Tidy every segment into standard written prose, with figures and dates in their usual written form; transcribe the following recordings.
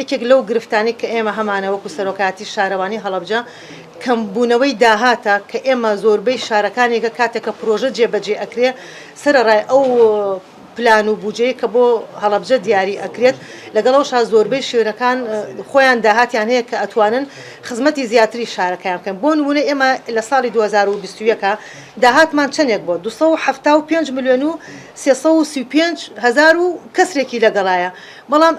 یەکێک لەو گرفتانی کە ئێمە هەمانە وەکو سەرۆکاتی شارەوانی هەڵەبجە کەمبوونەوەی داهاتە کە ئێمە زۆربەی شارەکانێکە کاتێکە پرۆژە جێبەجێ ئەکرێ سەرڕای ئەو پلان و بودجەیە کە بۆ هەڵەبجە دیاری ئەکرێت لەگەڵەوەشا زۆربەی شوێنەکان خۆیان داهاتیان هەیە کە ئەتوانن خزمەتی زیاتری شارەکەیان بکەن بۆ نمونە ئێمە لە ساڵی 2021 داهاتمان چەندێک بۆ 275 ملیۆن و 335 هزار و کەسرێکی لەگەڵایە بەڵام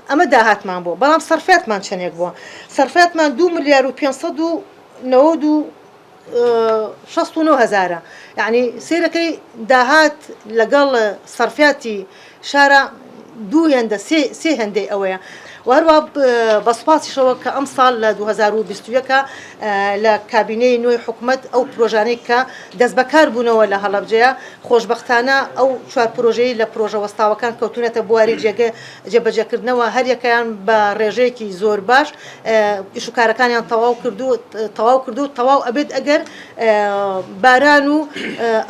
ئەمە داهاتمان بۆ بەڵام سەرفێتمان چەندێک بووە سەرفێتمان 2 ملیار و 569 هزارە یعنی سێرەکەی داهات لەگەڵ سەرفێتی شارە دوو هێندە سێ هێندەی ئەوەیە وهروە بەسپاسیشەوە کە ئەم ساڵ لە 2021 لە کابینەی نوێی حکوومەت ئەو پرۆژانەی کە دەست بەکار بوونەوە لە هەڵەبجەیە خۆشبەختانە ئەو چوار پرۆژەی لە پرۆژە وەستاوەکان کەوتونەتە بواری جێبەجێکردنەوە هەر یەکەیان بە ڕێژەیەکی زۆر باش ئیشوکارەکانیان تەواو کردو تەواو ئەبێت ئەگەر باران و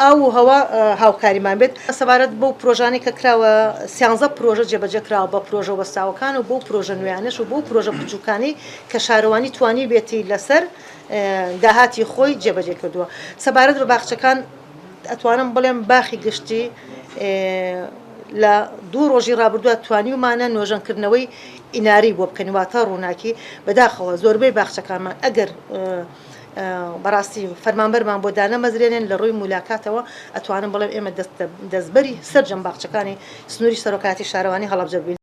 ئاو و هەوا هاوکاریمان بێت سەبارەت بۆ پرۆژانی کە کراوە 13 پرۆژە جێبەجێ کراوە بە پرۆژە وەستاوەکان و بۆ پرۆژە نوێیانش و بۆ پرۆژە بچووکانی کە شارەوانی توانی بێتی لەسەر داهاتی خۆی جێبەجێ کردووە سەبارەت بە باخچەکان ئەتوانم بڵێم باخی گشتی لە دوو ڕۆژی ڕابردووە توانیومانە نۆژەنکردنەوەی ئیناری بۆ بکەن واتە ڕووناکی بەداخەوە زۆربەی باخچەکانمان ئەگەر بەڕاستی فەرمانبەرمان بۆ دانەمەزرێنێن لە ڕووی مولاکاتەوە ئەتوانم بڵێم ئێمە دەستبەری سەرجەم باخچەکانی سنووری سەرۆکاتی شارەوانی هەڵەبجە بین